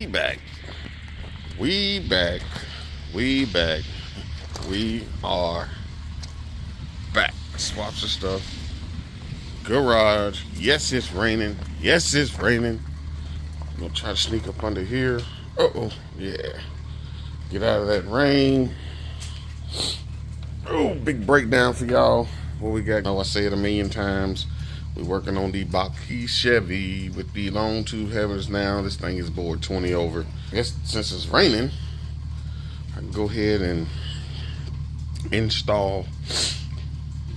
back. We back. We back. We are back. Swap some stuff. Garage. Yes, it's raining. Yes, it's raining. I'm gonna try to sneak up under here. Uh-oh. Yeah. Get out of that rain. Oh, big breakdown for y'all. What we got? Oh, I say it a million times. We're working on the Box Chevy with the long tube headers now. This thing is bored 20 over. I guess since it's raining, I can go ahead and install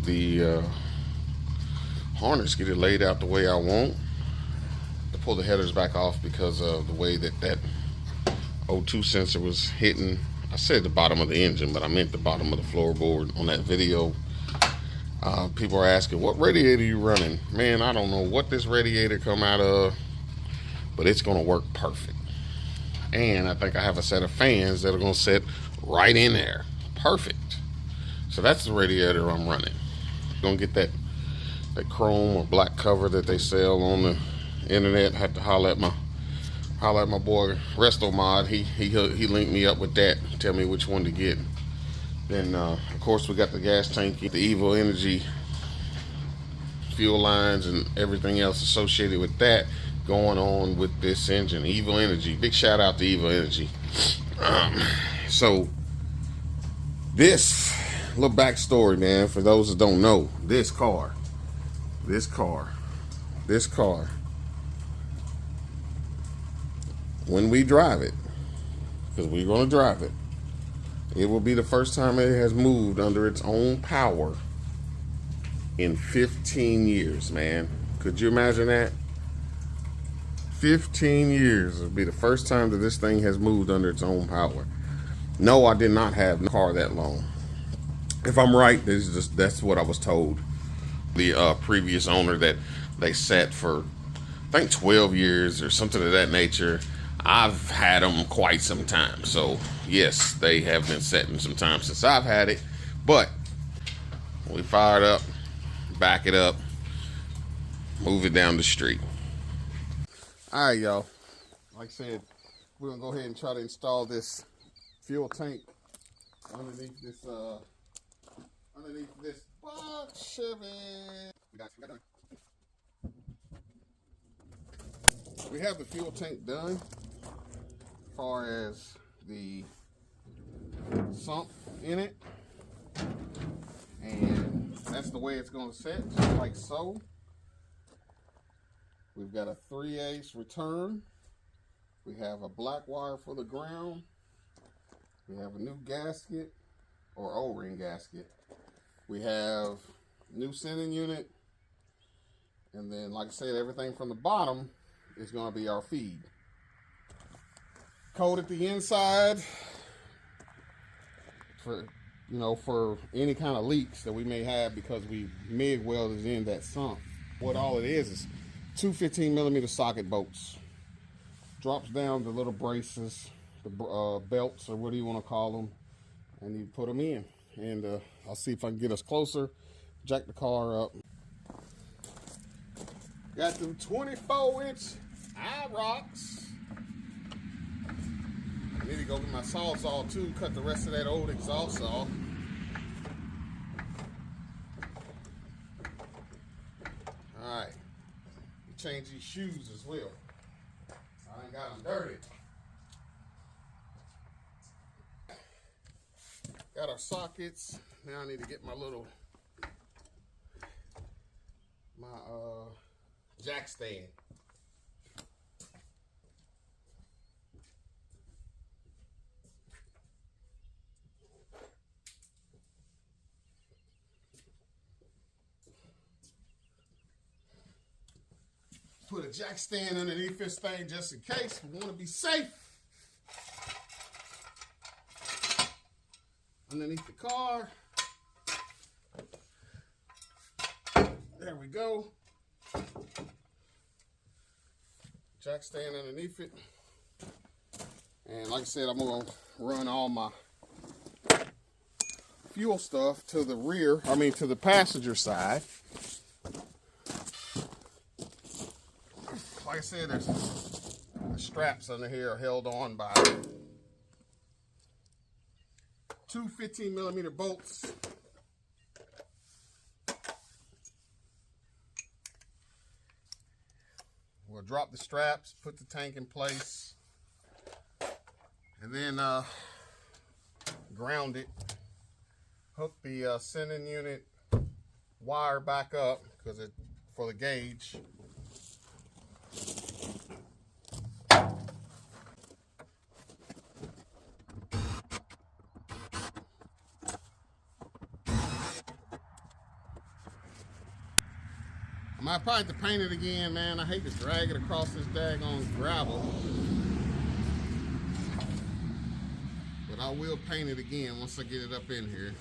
the harness, get it laid out the way I want. To pull the headers back off because of the way that O2 sensor was hitting. I said the bottom of the engine, but I meant the bottom of the floorboard on that video. People are asking, what radiator you running? Man, I don't know what this radiator come out of, but it's gonna work perfect. And I think I have a set of fans that are gonna sit right in there. Perfect. So that's the radiator I'm running. Gonna get that chrome or black cover that they sell on the internet. Have to holler at my boy Resto Mod. He linked me up with that. Tell me which one to get. Then of course we got the gas tank, the Evil Energy fuel lines and everything else associated with that going on with this engine. Evil Energy. Big shout out to Evil Energy. So this little backstory, man, for those that don't know, this car, when we drive it, because we're going to drive it, it will be the first time it has moved under its own power in 15 years, man. Could you imagine that? 15 years. It'll be the first time that this thing has moved under its own power. No, I did not have a car that long. If I'm right, that's what I was told. The previous owner that they sat for, I think 12 years or something of that nature. I've had them quite some time. So yes, they have been setting some time since I've had it. But we fire it up, back it up, move it down the street. All right, y'all. Like I said, we're gonna go ahead and try to install this fuel tank underneath this Box Chevy. We have the fuel tank done. As far as the sump in it, and that's the way it's going to sit, just like so. We've got a 3/8 return. We have a black wire for the ground. We have a new gasket or O-ring gasket. We have new sending unit, and then, like I said, everything from the bottom is going to be our feed. Coated the inside for any kind of leaks that we may have because we MIG welded in that sump. What all it is 2 15mm socket bolts. Drops down the little braces, the belts, or what do you want to call them, and you put them in. And I'll see if I can get us closer, jack the car up. Got them 24-inch eye rocks. I need to go get my sawzall too, cut the rest of that old exhaust off. Alright. Change these shoes as well. I ain't got them dirty. Got our sockets. Now I need to get my jack stand. Put a jack stand underneath this thing just in case we want to be safe. Underneath the car. There we go. Jack stand underneath it. And like I said, I'm going to run all my fuel stuff to the rear, to the passenger side. Like I said, there's a straps under here are held on by two 15mm bolts. We'll drop the straps, put the tank in place, and then ground it. Hook the sending unit wire back up for the gauge. I might probably have to paint it again, man. I hate to drag it across this daggone gravel. But I will paint it again once I get it up in here.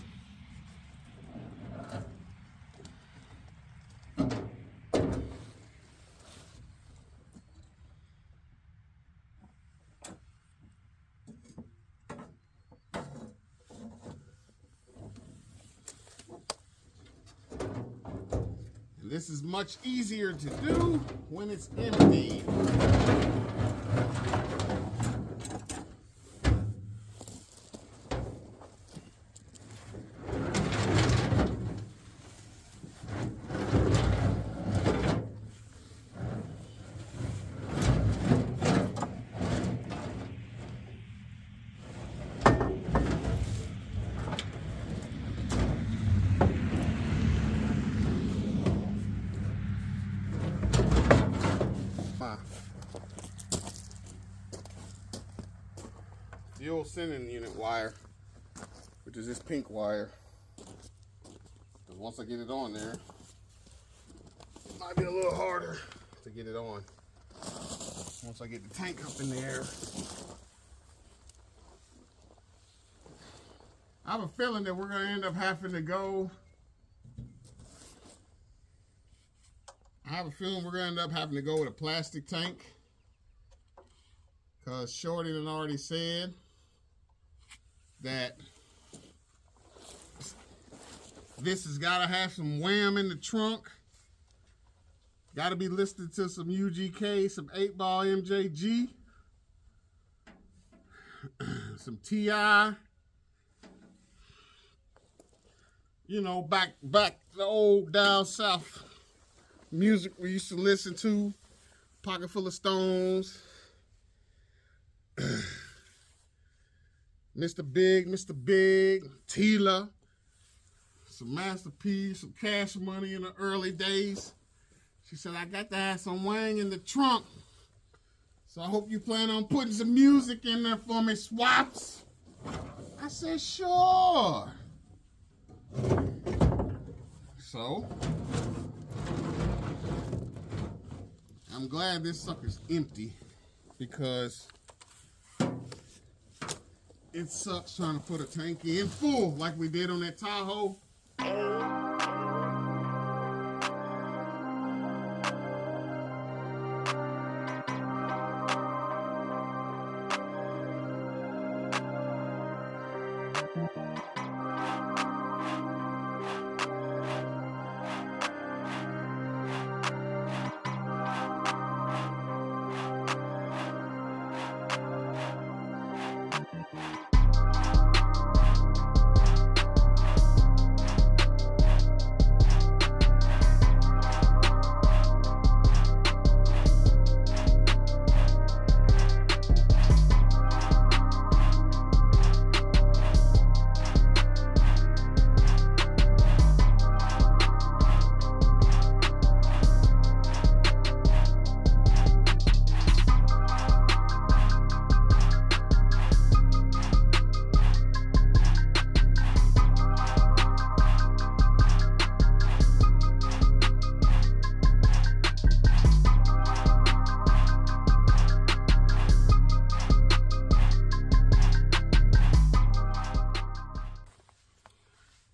This is much easier to do when it's empty. Fuel sending unit wire, which is this pink wire. Because once I get it on there, it might be a little harder to get it on. Once I get the tank up in there. I have a feeling that we're going to end up having to go. With a plastic tank. Because Shorty done already said that this has got to have some wham in the trunk. Got to be listed to some UGK, some 8-ball MJG, some TI. You know, back the old down south music we used to listen to. Pocket full of stones. Mr. Big, Tila, some Master P, some Cash Money in the early days. She said, I got to have some wang in the trunk. So I hope you plan on putting some music in there for me, Swaps. I said, sure. So, I'm glad this sucker's empty because it sucks trying to put a tank in full like we did on that Tahoe.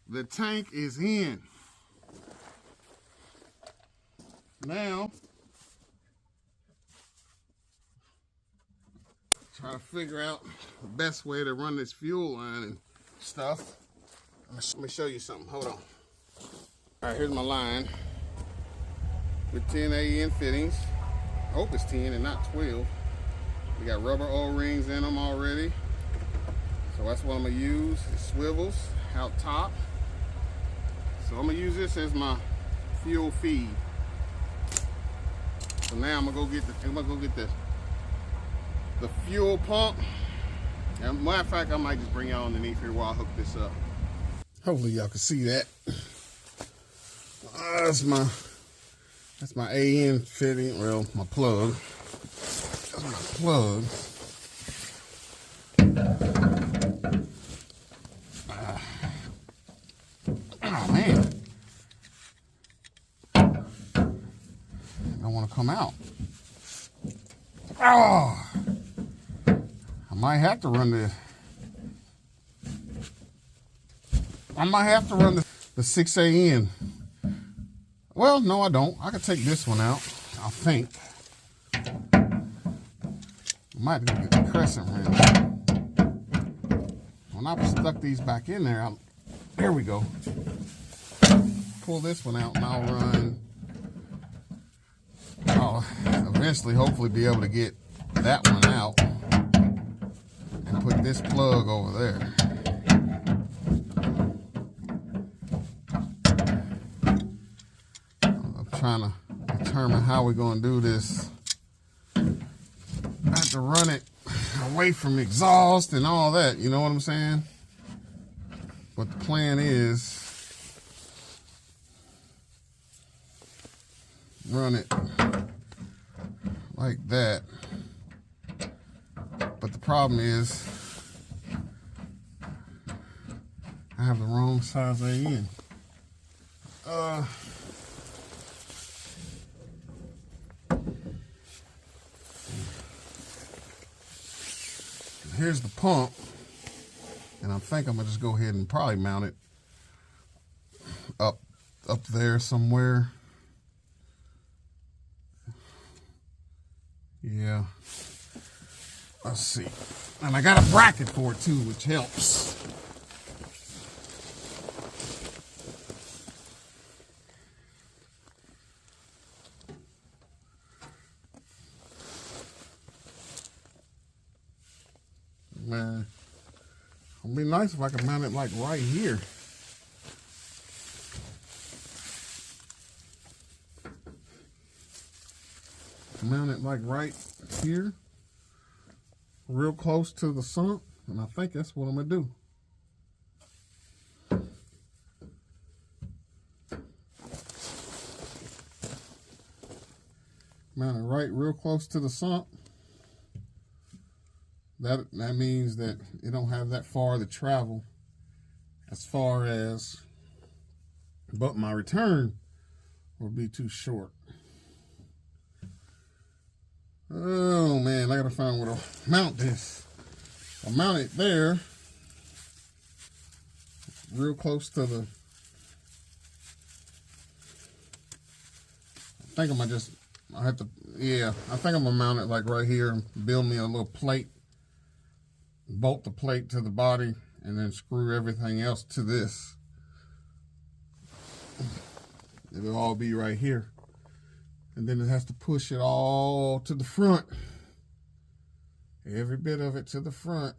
The tank is in. Now, try to figure out the best way to run this fuel line and stuff. Let me show you something. Hold on. All right, here's my line with 10 AN fittings. I hope it's 10 and not 12. We got rubber O-rings in them already. So that's what I'm gonna use. It swivels out top. So I'm gonna use this as my fuel feed. So now I'm gonna go get the fuel pump. And matter of fact, I might just bring y'all underneath here while I hook this up. Hopefully y'all can see that. That's my AN fitting. Well, my plug. That's my plug. Oh man, I don't want to come out. Oh, I might have to run the 6AN. Well, no, I don't. I can take this one out, I think. I might have to get the crescent wrench. When I stuck these back in there, there we go. Pull this one out and I'll eventually hopefully be able to get that one out and put this plug over there. I'm trying to determine how we're going to do this. I have to run it away from exhaust and all that, you know what I'm saying? But the plan is run it like that. But the problem is I have the wrong size AN. Here's the pump, and I think I'm gonna just go ahead and probably mount it up there somewhere. Yeah, let's see. And I got a bracket for it too, which helps. Man, it'd be nice if I could mount it like right here. Mount it like right here, real close to the sump, and I think that's what I'm gonna do. Mount it right real close to the sump. That means that it don't have that far to travel as far as, but my return will be too short. Oh man, I gotta find where to mount this. I'll mount it there, real close to the, I think I'm gonna mount it like right here and build me a little plate. Bolt the plate to the body and then screw everything else to this. It'll all be right here. And then it has to push it all to the front. Every bit of it to the front.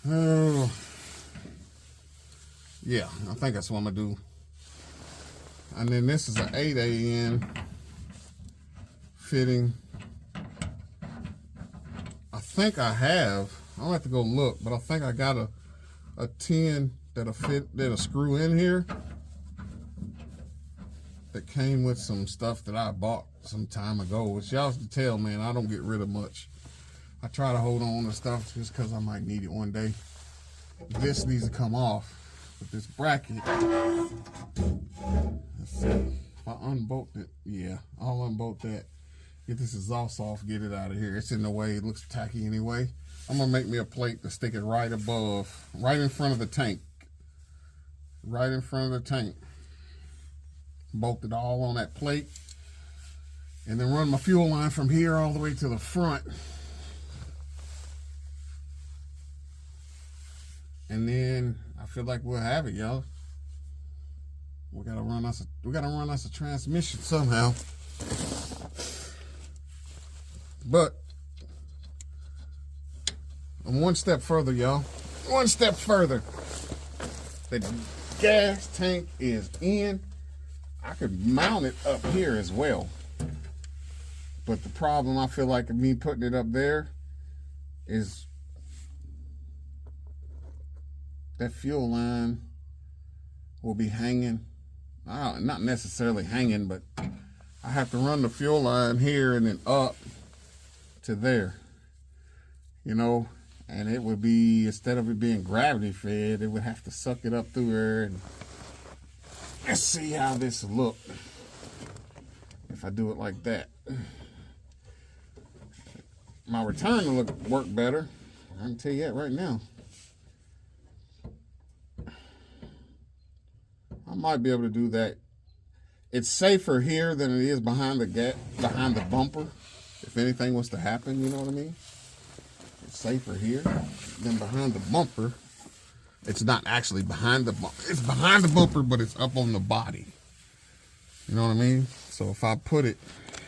Oh. Yeah, I think that's what I'm gonna do. And then this is an 8AN fitting. I think I'll have to go look, but I think I got a 10 that'll screw in here that came with some stuff that I bought some time ago, which y'all can tell, man, I don't get rid of much. I try to hold on to stuff just because I might need it one day. This needs to come off with this bracket. Let's see. If I unbolt it, yeah, I'll unbolt that. Get this exhaust off, get it out of here. It's in the way, it looks tacky anyway. I'm gonna make me a plate to stick it right above, right in front of the tank. Right in front of the tank. Bolt it all on that plate. And then run my fuel line from here all the way to the front. And then I feel like we'll have it, y'all. We gotta run us a transmission somehow. But I'm one step further, y'all. One step further. The gas tank is in. I could mount it up here as well. But the problem I feel like of me putting it up there is that fuel line will be hanging. Not necessarily hanging, but I have to run the fuel line here and then up to there. You know, and it would be, instead of it being gravity fed, it would have to suck it up through there. And let's see how this will look if I do it like that. My return will work better. I can tell you that right now. I might be able to do that. It's safer here than it is behind the bumper. If anything was to happen, you know what I mean? It's safer here than behind the bumper. It's not actually behind the bumper. It's behind the bumper, but it's up on the body. You know what I mean? So if I put it,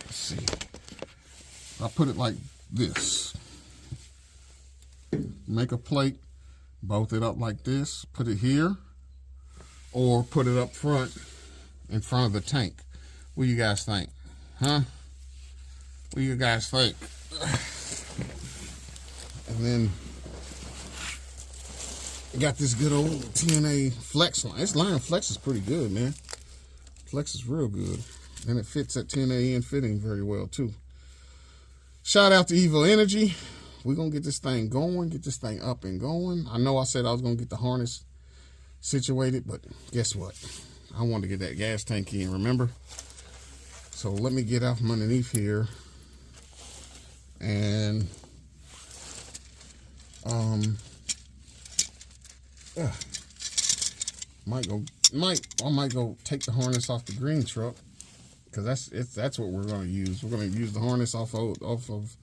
let's see. If I put it like this. Make a plate, bolt it up like this, put it here, or put it up front in front of the tank. What do you guys think? Huh? What do you guys think? And then I got this good old TNA Flex line. This line Flex is pretty good, man. Flex is real good. And it fits that TNA fitting very well, too. Shout out to Evo Energy. We're going to get this thing going, get this thing up and going. I know I said I was going to get the harness situated, but guess what? I wanted to get that gas tank in, remember? So let me get out from underneath here and I might go take the harness off the green truck, because that's what we're going to use. We're going to use the harness off of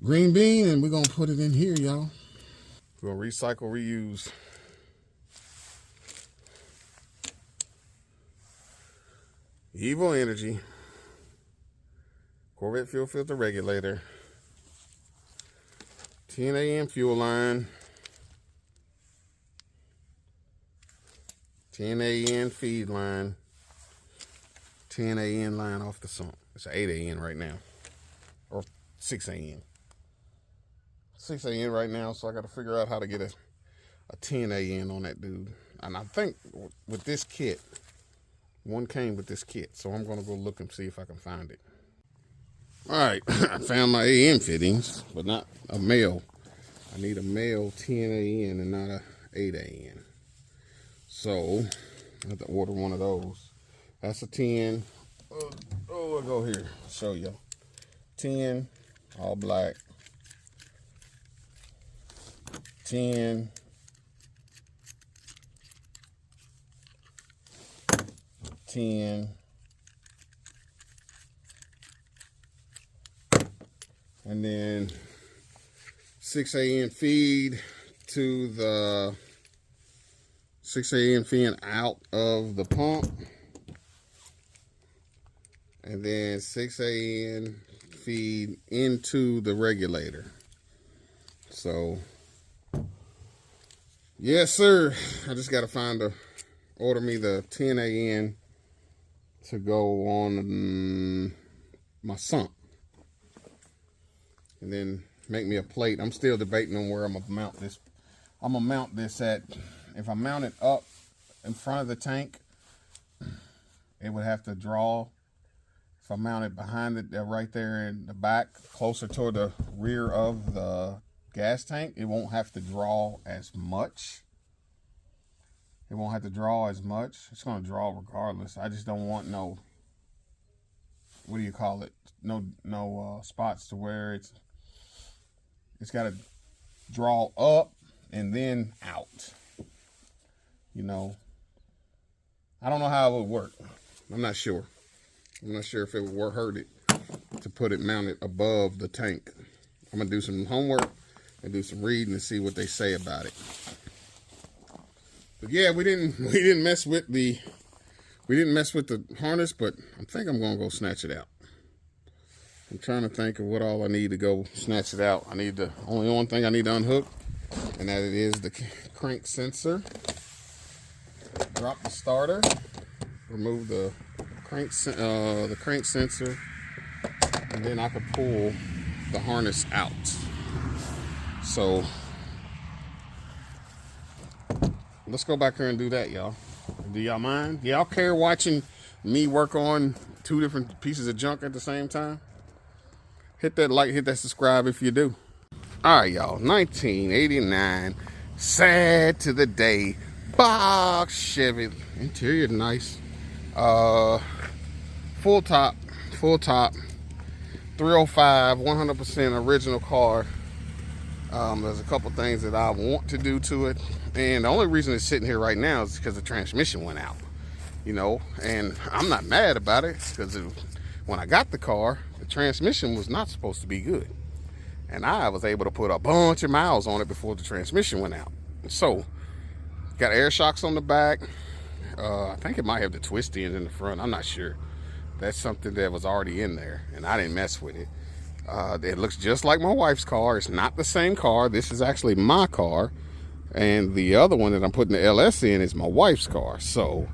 green bean, and we're going to put it in here, y'all. We're going to recycle, reuse. Evo Energy, Corvette fuel filter regulator, 10 AM fuel line, 10 AN feed line, 10 AN line off the sump. It's 8 AN right now, or 6 AN. 6 AN right now, so I got to figure out how to get a 10 AN on that dude. And I think with this kit, one came with this kit, so I'm going to go look and see if I can find it. All right, I found my AM fittings, but not a male. I need a male 10 AN and not a 8 AN. So I have to order one of those. That's a 10. I'll go here, show you. 10, all black. 10. 10, and then 6 AM feed to the 6 AM feed out of the pump, and then 6 AM feed into the regulator. So yes sir, I just got to order me the 10 AM to go on my sump, and then make me a plate. I'm still debating on where I'm gonna mount this. I'm gonna mount this at, if I mount it up in front of the tank, it would have to draw. If I mount it behind it, right there in the back, closer toward the rear of the gas tank, it won't have to draw as much. It won't have to draw as much. It's going to draw regardless. I just don't want no, what do you call it? No spots to where it's got to draw up and then out. You know, I don't know how it would work. I'm not sure. I'm not sure if it would hurt it to put it mounted above the tank. I'm going to do some homework and do some reading and see what they say about it. But yeah, we didn't mess with the harness, but I think I'm gonna go snatch it out. I'm trying to think of what all I need to go snatch it out. I need only one thing I need to unhook, and that it is the crank sensor. Drop the starter, remove the crank sensor, and then I could pull the harness out. So let's go back here and do that, y'all. Do y'all mind? Y'all care watching me work on two different pieces of junk at the same time? Hit that like, hit that subscribe if you do. All right, y'all. 1989, sad to the day. Box Chevy, interior nice. Full top, 305, 100% original car. There's a couple things that I want to do to it, and the only reason it's sitting here right now is because the transmission went out, you know. And I'm not mad about it, because when I got the car, the transmission was not supposed to be good, and I was able to put a bunch of miles on it before the transmission went out. So got air shocks on the back. I think it might have the twist ends in the front. I'm not sure. That's something that was already in there, and I didn't mess with it. It looks just like my wife's car. It's not the same car. This is actually my car, and the other one that I'm putting the LS in is my wife's car. So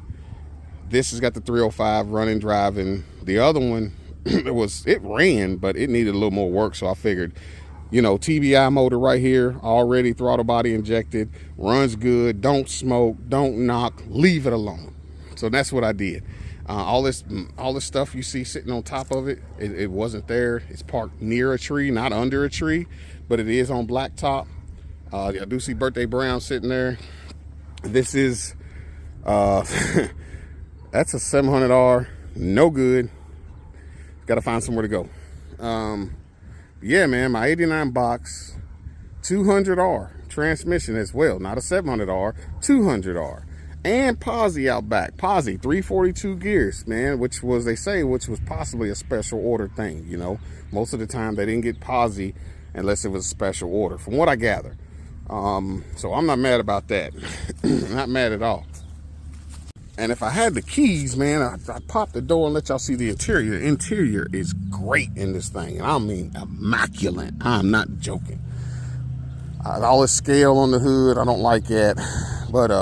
this has got the 305 running, driving. The other one, it ran, but it needed a little more work. So I figured, you know, TBI motor right here, already throttle body injected, runs good, don't smoke, don't knock, leave it alone. So that's what I did. All this stuff you see sitting on top of it, it wasn't there. It's parked near a tree, not under a tree, but it is on blacktop. I do see Birthday Brown sitting there. This is, that's a 700R, no good. Gotta find somewhere to go. Yeah, man, my 89 box, 200R transmission as well, not a 700R, 200R. And posi out back, posi 342 gears, man, which was possibly a special order thing. You know, most of the time they didn't get posi unless it was a special order, from what I gather. So I'm not mad about that. Not mad at all. And if I had the keys, man, I'd pop the door and let y'all see the interior. The interior is great in this thing, and I mean immaculate. I'm not joking. All this scale on the hood, I don't like that. But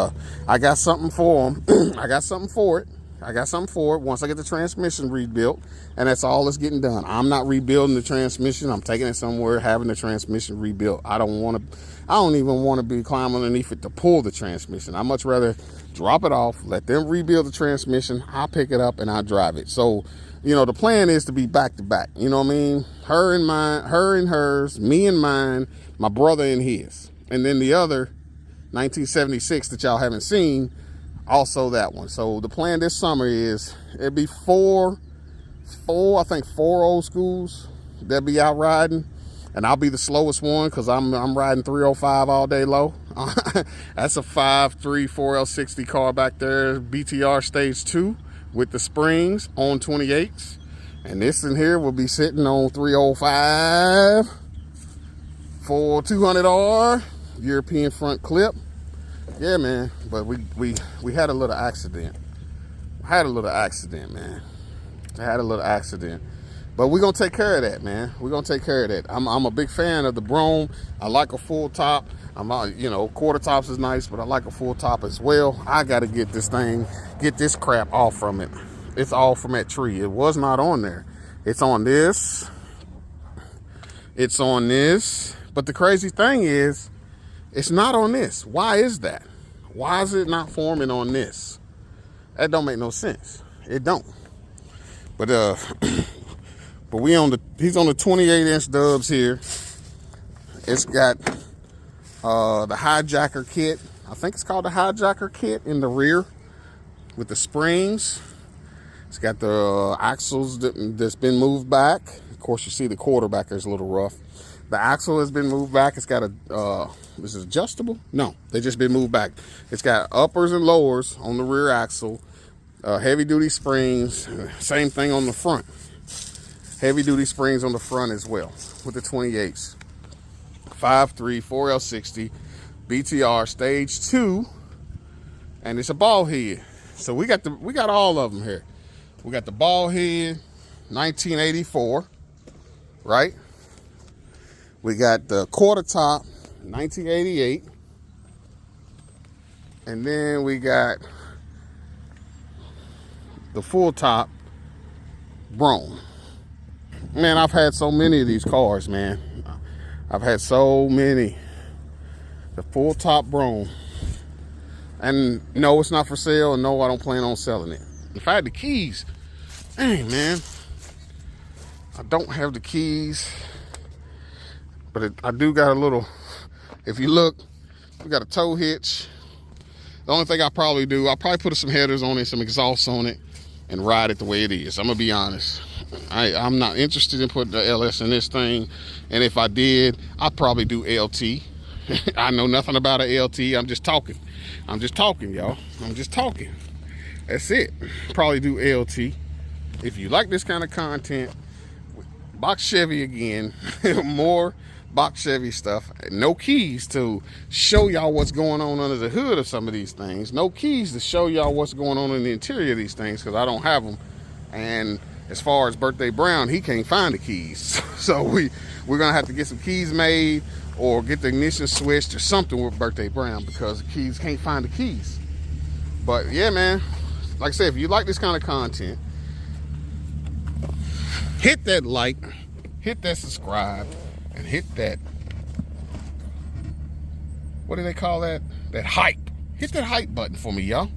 I got something for them. I got something for it. Once I get the transmission rebuilt, and that's all that's getting done. I'm not rebuilding the transmission. I'm taking it somewhere, having the transmission rebuilt. I don't even want to be climbing underneath it to pull the transmission. I much rather drop it off, let them rebuild the transmission. I'll pick it up and I'll drive it. So, you know, the plan is to be back to back. You know what I mean? Her and mine, her and hers, me and mine, my brother and his. And then the other 1976 that y'all haven't seen, also that one. So the plan this summer is it'd be four old schools that be out riding, and I'll be the slowest one because I'm riding 305 all day low. That's a 5.3 4L60 car back there, BTR stage 2 with the springs on 28s, and this in here will be sitting on 305 for 200R. European front clip. Yeah, man, but we had a little accident. Man. I had a little accident, but we're gonna take care of that, man. We're gonna take care of that. I'm a big fan of the Brougham. I like a full top. You know, quarter tops is nice, but I like a full top as well. I gotta get this crap off from it. It's all from that tree. It was not on there. It's on this. But the crazy thing is, it's not on this. Why is that? Why is it not forming on this? That don't make no sense. It don't. But but he's on the 28-inch dubs here. It's got the hijacker kit. I think it's called the hijacker kit in the rear with the springs. It's got the axles that's been moved back. Of course, you see the quarterback is a little rough. The axle has been moved back. It's got this is adjustable? No, they just been moved back. It's got uppers and lowers on the rear axle, heavy duty springs, same thing on the front. Heavy duty springs on the front as well with the 28s. 5.3 4L60 BTR stage 2, and it's a ball head. So we got all of them here. We got the ball head, 1984. right? We got the quarter top, 1988. And then we got the full top, Brougham. Man, I've had so many of these cars, man. I've had so many. The full top Brougham. And no, it's not for sale. And no, I don't plan on selling it. If I had the keys, dang, man. I don't have the keys. But I do got a little, if you look, we got a tow hitch. The only thing I probably do, I'll probably put some headers on it, some exhaust on it, and ride it the way it is. I'm gonna be honest. I'm not interested in putting the LS in this thing. And if I did, I'd probably do LT. I know nothing about a LT. I'm just talking. I'm just talking, y'all. I'm just talking. That's it. Probably do LT. If you like this kind of content, Box Chevy again, more Box Chevy stuff. No keys to show y'all what's going on under the hood of some of these things. No keys to show y'all what's going on in the interior of these things, because I don't have them. And as far as Birthday Brown, he can't find the keys. So we're gonna have to get some keys made, or get the ignition switched or something with Birthday Brown, because the keys can't find the keys. But yeah, man, like I said, if you like this kind of content, hit that like, hit that subscribe, and hit that, what do they call that? That hype. Hit that hype button for me, y'all.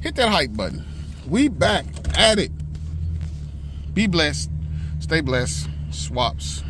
Hit that hype button. We back at it. Be blessed. Stay blessed. Swaps.